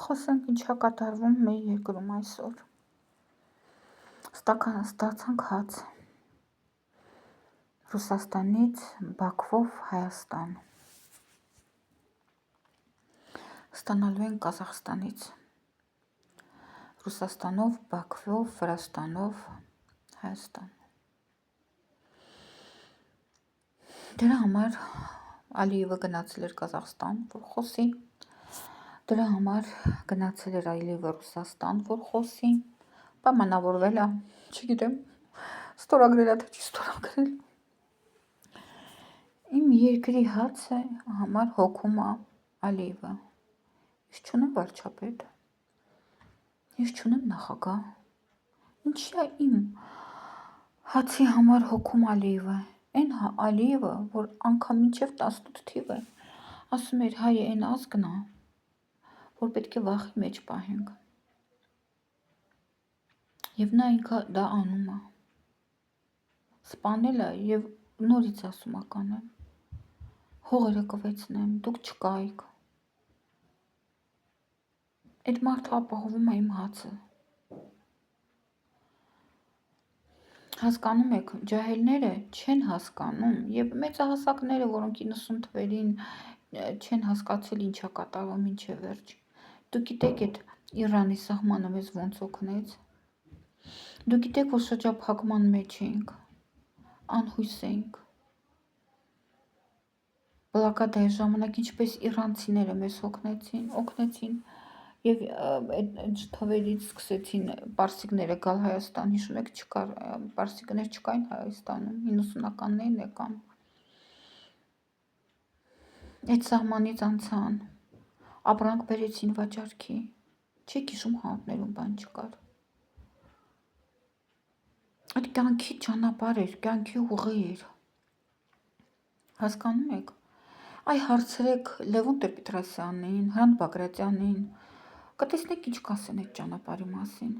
Խոսենք ինչա կատարվում մեր երկրում այսօր։ Ստացանք հաց Ռուսաստանից Բաքվով Հայաստան, ստանալու են Կազախստանից, Ռուսաստանով Բաքվով, Վրաստանով Հայաստան։ Դրա համար Ալիևը գնացել էր Կազախստան, որ խոսի, դրա համար գնացել էր Ալիևը Ռուսաստան, որ խոսի, պայմանավորվել է, չգիտեմ, ստորագրել է, թե չի ստորագրել։ Իմ երկրի հացը համար հոգում է Ալիևը։ Ես չունեմ վարչապետ, ես չունեմ նախագահ։ Ինչի է իմ հացի համար հոգում Ալիևը։ Այն Ալիևը, որ անգամ մինչև 18 թիվը ասում էր հայ այն ազգն է, որ պետք է վախի մեջ պահենք։ Եվ նա ինքը դա անում է։ Սպանել է և նորից ասում է կանեմ։ Հողերը կվեցնեմ, դուք չկայիք։ Այդ մարդը ապահովում է իմ հացը։ Հասկանում եք, ջահելները չեն հասկանում և մեծահասակները, որոնք 90 թվերին չեն հասկացել ինչա կատարվում մինչև վերջ։ Դուք գիտեք այդ Իրանի սահմանը մեզ ոնց օգնեց։ Դուք գիտեք, որ շրջափակման մեջ էինք, անհույս էինք։ Բլոկադայի ժամանակ ինչպես իրանցիները մեզ օգնեցին և այդ թվերից սկսեցին պարսիկները գալ Հայաստան, հիշում եք, պարսիկներ չկային Հայաստանում, 90-ականներին եկան։ Այդ սահմանից անցան, ապրանք բերեցին վաճառքի, չեք հիշում խանութներում բան չկար։ Այդ կյանքի ճանապարհ էր, կյանքի ուղի էր։ Հասկանում եք։ Այ հարցրեք Լևոն Տեր-Պետրոսյանին, Հրանտ Բագրատյանին, կտեսնեք ինչ կասեն այդ ճանապարհի մասին։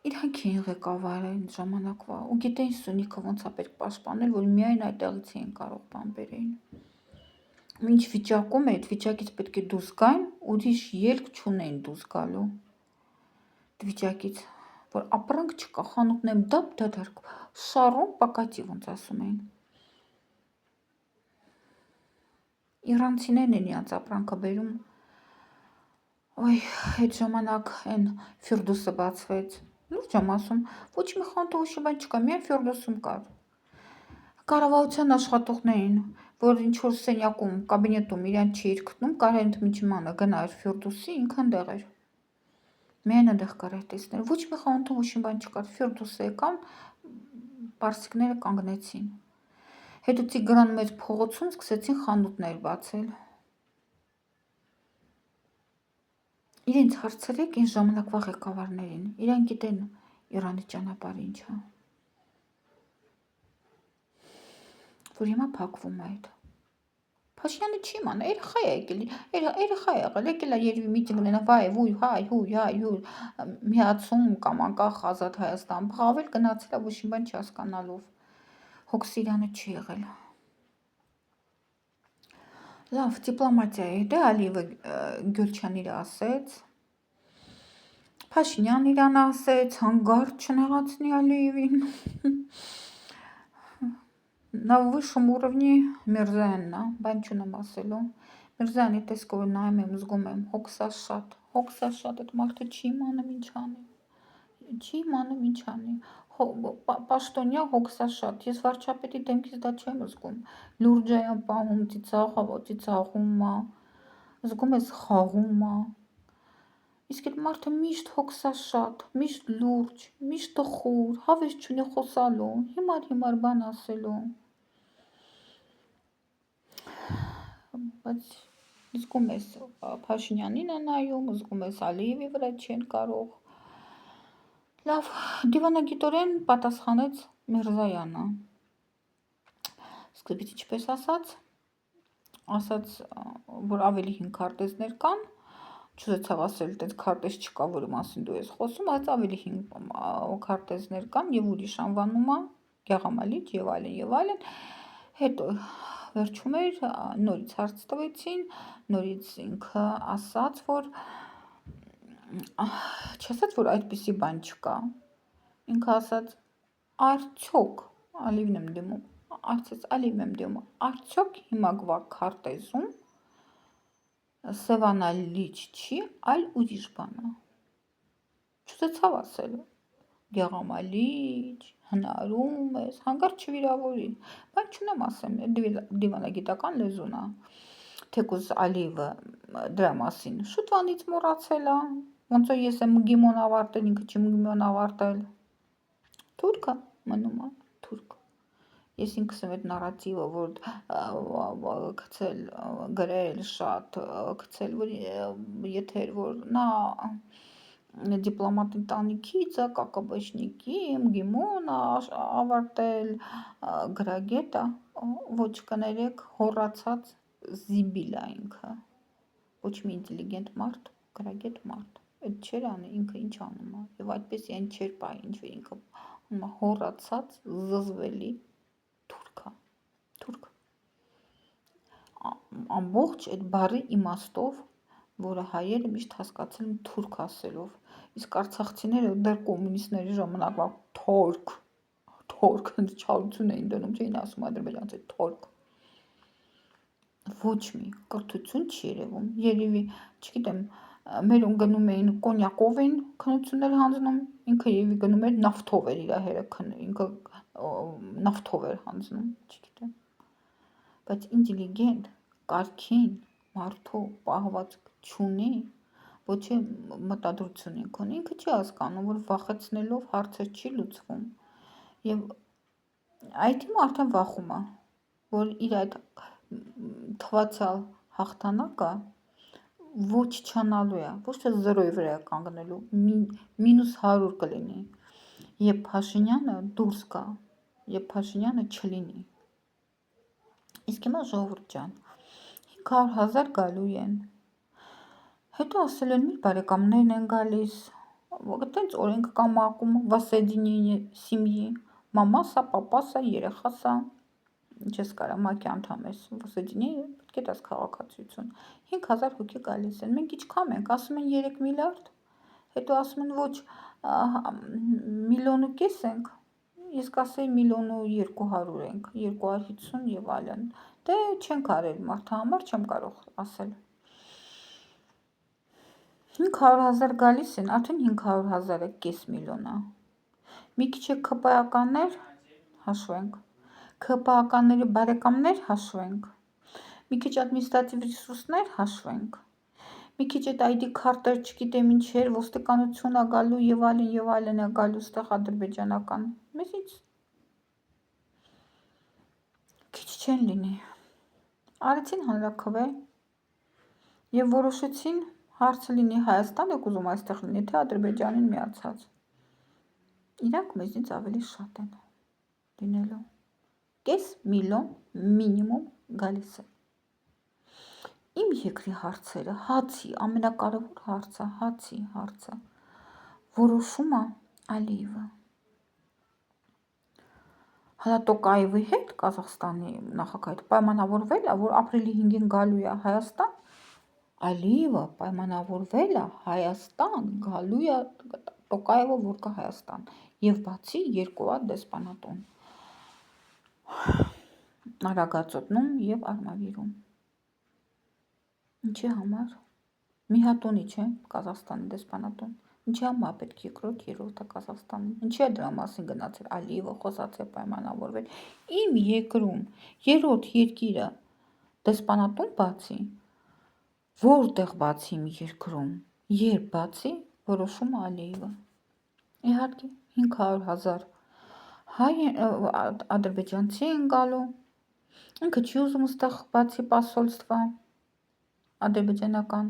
Իրանք էին ղեկավարը այն ժամանակվա ու գիտեին Սյունիքը ոնց է պետք պաշտպանել, որ միայն այդտեղից էին կարող բան բերեին։ Ինչ վիճակում է, այդ վիճակից պետք է դուրս գային, ուրիշ ելք չունեին դուրս գալու։ Այդ վիճակից, որ ապրանք չկա, խանութներում դափ-դադար շառում պակատի ոնց ասում էին։ Իրանցիներն են իրանց ապրանքը բերում։ Ոյ, այդ ժամանակ այն Ֆիրդուսը բացվեց։ Լուրջ եմ ասում, ոչ մի խանութ ուշի բան չկա, միայն Ֆիրդուսում կար։ Կառավարության աշխատողներին, որ ինչ-որ սենյակում, կաբինետում իրան չէիր գտնում, կարել ընդմիջմանը գնար Ֆիրդուսի, ինքը ընդեղ էր։ Միայն ընդեղ կարար տեսնել։ Ոչ մի խանութում ուշի բան չկար, Ֆիրդուսը եկան, պարսիկները կանգնեցին։ Հետո Տիգրան մեծ փողոցում սկսեցին խանութներ բացել։ Իրենց հարցրեք այն ժամանակվա ղեկավարներին, իրանք գիտեն Իրանի ճանապարհը ինչ է։ Որ հիմա փակվում է այդ։ Փաշինյանը չի իմանա, երեխա է եկել, երեխա է եղել, եկել է երևի միտինգ ունենա, վայ, վույ, հայ, հույ, միացում կամ անկախ ազատ Հայաստան, փաղավել գնացել է, ոչ մի բան չհասկանալով։ Հոգս իրանը չի եղել։ Լավ, դիպլոմատիայի հետ Ալիևը Գյուլչան իր ասեց, Փաշինյան իրան ասեց, հանգարտ չնեղացնի Ալիևին։ На высшем уровне Միրզայանն է, բան չունեմ ասելու։ Միրզայանի տեսքով նայում եմ, զգում եմ, հոգսաշատ, այդ մարդը չի իմանում ինչ անի։ Չի իմանում ինչ անի։ Պաշտոնյա հոգսաշատ, ես վարչապետի դեմքից դա չեմ զգում։ Լուրջ է պահում, ծիծաղում է, զգում ես խաղում է։ Իսկ այդ մարդը միշտ հոգսաշատ, միշտ լուրջ, միշտ տխուր, հավես չունի խոսալու, հիմար բան ասելու։ Բայց զգում ես Փաշինյանին է նայում, զգում ես Ալիևի վրա չեն կարող։ Լավ, դիվանագիտորեն պատասխանեց Միրզայանը։ Սկզբից ինչպես ասաց, որ ավելի 5 քարտեզներ կան, չուզեցավ ասել, այդպես քարտեզ չկա, որի մասին դու ես խոսում, բայց ավելի 5 քարտեզներ կան եւ ուրիշ անվանում է Գեղամալիչ եւ այլն։ Հետո վերջում էր, նորից հարց տվեցին, նորից ինքը ասաց, որ չասաց, որ այդպիսի բան չկա, ինքը ասաց, արդյոք, Ալիվն եմ դիմում, արդյոք հիմա գվա քարտեզում սևանալիչ չի, այլ ուրիշ բան է, չուզեցավ ասել, գեղամալիչ, հնարում ես, հանկարծ չվիրավորի, բայց չունեմ ասեմ, դիվանագիտական լեզուն է, թեկուզ Ալիևը դրա մասին շուտվանից մոռացել է, ոնց որ ես եմ գիմոն ավարտել, ինքը չի գիմոն ավարտել, թուրք է, մնում է, թուրք, ես ինքս եմ այդ նարատիվը, որ գցել, գրել շատ, գցել, որ եթեր, որ նա դիպլոմատ ընտանիքից է, կակաբեշնիկի, գիմոն ավարտել, գրագետ է, ոչ կներեք, հոռացած զիբիլ է ինքը, ոչ մի ինտելիգենտ մարդ, գրագետ մարդ, այդ չեր անը, ինքը ինչ անում է, և այդպես են չեր պահ, ինչ որ ինքը հոռացած, զզվելի թուրք, ամբողջ այդ բառի իմաստով, որը հայերը միշտ հասկացել են թուրք ասելով, իսկ արցախցիները դեռ կոմունիստների ժամանակվա թորք, չարություն էին դնում, չէին ասում ադրբեջանցի թորք, ոչ մի կրթություն չի երևում, երևի, չգիտեմ, մերուն գնում էին կոնյակով էին քնություններ հանձնում, ինքը երևի գնում էր նավթով էր իր հերը ինքը նավթով էր հանձնում, չգիտեմ, բայց ինտելիգենտ, կարգին, մարդու պահվածք չունի, ոչ է մտադրություն ինք ունի, ինքը չի հասկանում, որ վախեցնելով հարցեր չի լուծվում, և այդ իմը արդեն վախում է, որ իր այդ թվացյալ հաղթանակը ոչ չանալու է, ոչ թե զրոյի վրա է կանգնելու, մինուս 100 կլինի, և Փաշինյանը դուրս գա, և Փաշինյանը չլինի, իսկ հիմա ժողովուրդ ջան, 500,000 գալու են, հետո ասել են մեր բարեկամներն են գալիս, այտենց օրենք կա մակում, воссоединение семьи, մամասա, պապասա, երեխասա, չես կարա մակի անդամ ես, воссоединение, պետք է դաս քաղաքացիություն, 5,000 հոգի գալիս են, մենք իչքան ենք, ասում են 3 միլիարդ, հետո ասում են ոչ, 1,5 միլիոն ենք, ես կասեի 1,2 միլիոն ենք, 250 և այլն, դե չենք արել մարդը համար, չեմ կարող ասել, 500,000 գալիս են, արդեն 500,000-ը կես միլիոն է, մի քիչ է ԿՊԱ-ականներ հաշվենք, ԿՊԱ-ականների բարեկամներ հաշվենք, մի քիչ ադմինիստրատիվ ռեսուրսներ հաշվենք, մի քիչ այդ ID քարտեր չգիտեմ ինչեր, ոստիկանություն է գալու և այլն է գալու ստեղ ադրբեջանական, մեզից քիչ չեն լինի, արեցին հանրաքվե և որոշեցին հարցը լինի Հայաստան եք ուզում այստեղ լինի, թե Ադրբեջանին միացած, իրանք մեզնից ավելի շատ են լինելու, կես միլիոն մինիմում գալիս է, իմ երկրի հարցերը, հացի, ամենակարևոր հարցը, հացի հարցը, որոշում է Ալիևը, հլա Տոկաևի հետ Կազախստանի նախագահ պայմանավորվել է, որ ապրիլի 5-ին գալու է Հայաստան, Ալիևը պայմանավորվել է Հայաստան գալու է Տոկաևը որ կա Հայաստան և բացի 2 հատ դեսպանատուն Արագածոտնում և Արմավիրում, ինչի համար, մի հատ ունի չէ Կազախստանի դեսպանատուն, ինչի համար պետք երկրորդ, երրորդը Կազախստանում, ինչի է դրա մասին գնացել Ալիևը խոսացել պայմանավորվել, իմ երկրում երրորդ երկիրը դեսպանատուն բացի, որտեղ բացի իմ երկրում, երբ բացի, որոշում Ալիևը, իհարկե 500,000 ադրբեջանցի են գալու, ինքը չի ուզում ստեղ բացի պասոլստվա ադրբեջանական,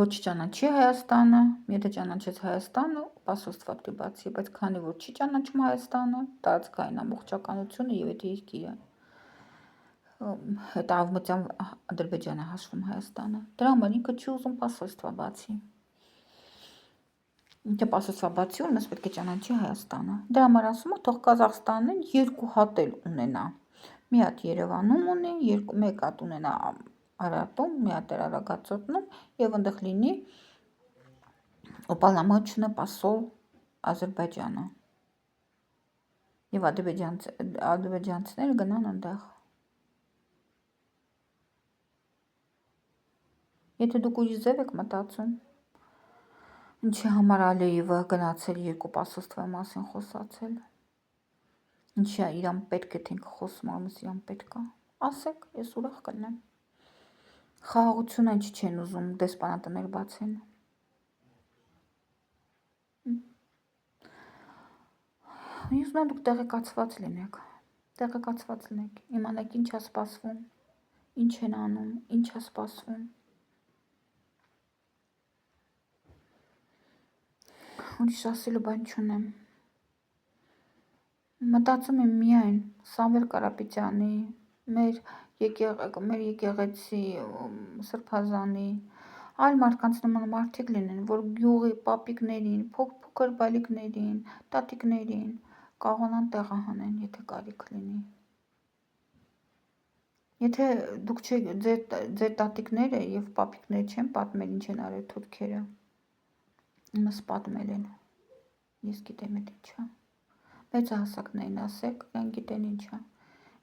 ոչ ճանաչի Հայաստանը, եթե ճանաչեց Հայաստանը, պասոլստվա պիտի բացի, բայց քանի որ չի ճանաչում Հայաստանը, տարածքային ամբողջականությունը և այդ երկիրը, այդ Արևմտյան Ադրբեջանը հաշվում Հայաստանը, դրա համար ինքը չի ուզում պասոլստվա բացի, եթե պասոլստվա բացի ունես պետք է ճանաչի Հայաստանը, դրա համար ասում է թող Կազախստանն 2 հատ էլ ունենա, մի հատ Երևանում ունի, մեկ հատ ունենա Արատում, մի հատ Արագածոտնում եւ այնտեղ լինի Ուպալամոչնը посол Ադրբեջանը։ Եվ ադրբեջանցիները գնան այնտեղ։ Եթե դուք ուրիշ ձև եք մտածում, ինչի համար Ալիևը գնացել երկու պասոստվա մասին խոսացել, ինչի իրան պետք է թե ինքը խոսում ամս իրան պետք է, ասեք, ես ուրախ կլնեմ։ Խաղաղությունը ինչի չեն ուզում դեսպանատներ բացեն։ Ես ուզում եմ դուք տեղեկացված լինեք, իմանաք ինչ է սպասվում, ինչ են անում, ինչ է սպասվում։ Ուրիշ ասելու բան չունեմ։ Մտածում եմ միայն Սամվել Կարապետյանի, մեր եկեղեցի Սրբազանի, այլ մարդկանց նման մարդիկ լինեն, որ գյուղի պապիկներին, փոքր բալիկներին, տատիկներին կարողանան տեղը հանեն, եթե կարիք լինի։ Եթե դուք ձեր տատիկները եւ պապիկները չեն պատմել ինչ են արել թուրքերը, իմս պատմել են։ Ես գիտեմ այդ ինչա։ Մեծահասակներին ասեք, իրենք գիտեն ինչա։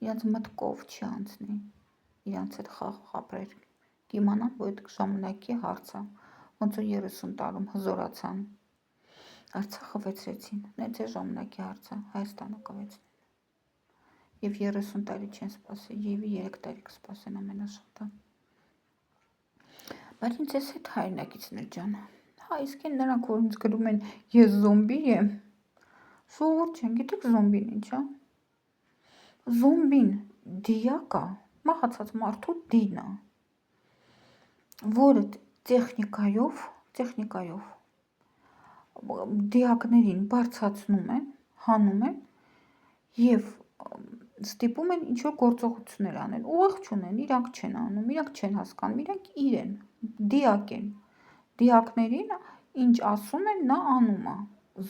Իրանց մտքով չի անցնի։ Իրանց այդ խաղ ապրել։ Կիմանան, որ այդ ժամանակի հարց է։ Ոնց որ 30 տարում հզորացան։ Արցախը վեցրեցին։ Նենց է ժամանակի հարցը, Հայաստանը կվեցնեն։ Եվ 30 տարի չեն սպասել, եւ 3 տարի կսպասեն ամենաշատը։ Բայց ինձ էս հետ հայրենակիցներ ջան։ Հա, իսկ են նրանք, որ ինձ գրում են ես զոմբի եմ։ Ժողովուրդ չեն, գիտեք զոմբին ինչ է։ Զոմբին դիակա, մահացած մարդու դին է, որը տեխնիկայով դիակներին բարձրացնում են, հանում են եւ ստիպում են ինչ-որ գործողություններ անել։ Ուղղ չունեն, իրանք չեն անում, իրանք չեն հասկանում, իրանք իրեն, դիակ են։ Դիակներին ինչ ասում են, նա անում է։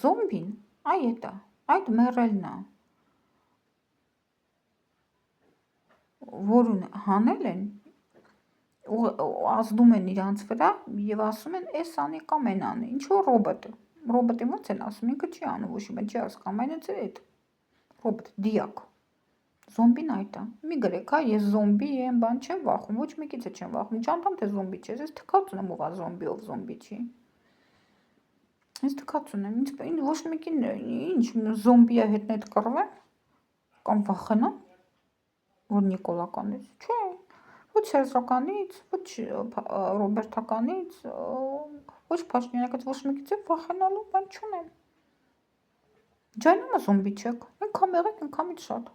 Զոմբին այդ է, այդ մեռելն է, որուն հանել են, ազդում են իրանց վրա եւ ասում են, էս անի կամ են անի, ինչ որ ռոբոտը ոնց են ասում, ինքը չի անում, ոչ մի բան չի հասկանում, այնց է այդ ռոբոտ, դիակ։ Զոմբին այդ է։ Մի գրեք, հա, ես զոմբի եմ, բան չեմ վախում, ոչ մեկից չեմ վախում, ճանտամ թե զոմբի չես, ես թքած ունեմ ով է զոմբի, ով զոմբի չի։ Ես թքած ունեմ, ինձ ոչ մեկին ինչ զոմբիա հետ net կռվեմ կամ վախենամ, որ Նիկոլականից, չէ, ոչ Սերժականից, ոչ Ռոբերտականից, ոչ Փաշինյանից, ոչ մեկից վախենալու բան չունեմ։ Ջանիմը զոմբի չեք, ինքան եղեք, ինքանից շատ։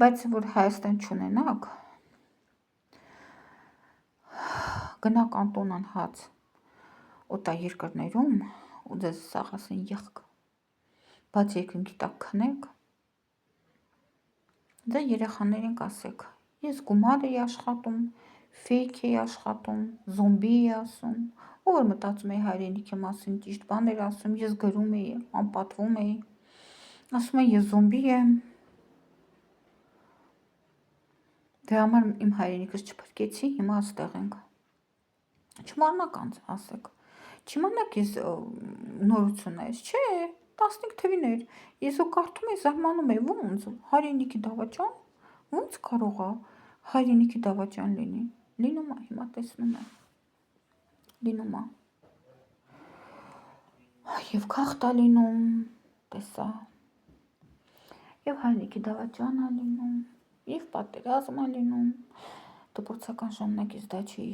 Բայց որ Հայաստան չունենաք, գնաք Անտոնան հաց օտաերկրներում ու ձեզ սաղ ասեն եղք, բաց երկնքի տակ քնեք, դե երեխաներին կասեք, ես գումար էի աշխատում, ֆեյք էի աշխատում, զոմբի էի ասում, ով որ մտածում էի հայրենիքի մասին ճիշտ բաներ ասում, ես գրում էի, անպատվում էի, ասում եմ ես զոմբի եմ, դրա համար իմ հայրենիքս չփրկեցի, հիմա այստեղ ենք։ Չիմանաք ասեք, չիմանաք ես նորություններ, չէ, 15 թվիներ, ես ու կարդում էի, զարմանում էի, ոնց հայրենիքի դավաճան, ոնց կարող է հայրենիքի դավաճան լինի, լինում է, հիմա տեսնում եմ, լինում է, և քաղտ է լինում, տեսա, և հայրենիքի դավաճան է լինում, և պատերազմ է լինում, դպրոցական ժամանակից դա չի,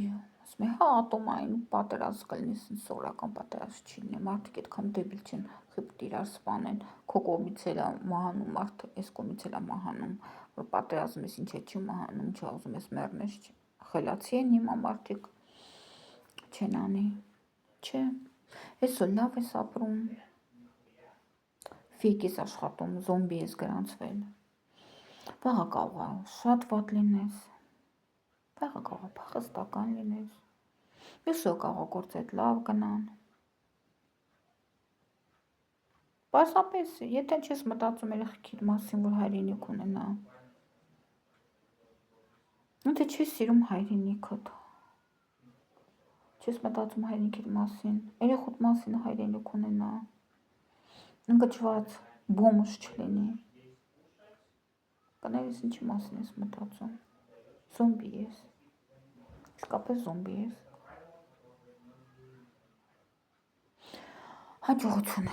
ասում է, հա, ատոմային պատերազմ կլինի, սովորական պատերազմ չի լինի, մարդիկ այդքան դեբիլ չեն, խիպտ իրար սպանեն, քո կողմից էլ է մահանում մարդը, էս կողմից էլ է մահանում, որ պատերազմ ես, ինչ է չի մահանում, ինչ ուզում ես մեռնես, խելացի են հիմա մարդիկ, չեն անի, չէ, ես ու լավ ես ապրում, ֆեյք ես աշխատում, զոմբի ես գրանցվել, վաղը կարող է շատ վատ լինես, վաղը կարող է փախստական լինես, մյուսը կարող է գործել լավ գնան, Պարզապես, եթե չես մտածում երեխեքիդ մասին, որ հայրենիք ունենա, եթե չես սիրում հայրենիքդ, չես մտածում հայրենիքիդ մասին, երեխուդ մասին հայրենիք ունենա, ընկճված, բոմժ չլինի, կներես ինչի մասին ես մտածում, զոմբի ես, իսկապես զոմբի ես, հաջողություն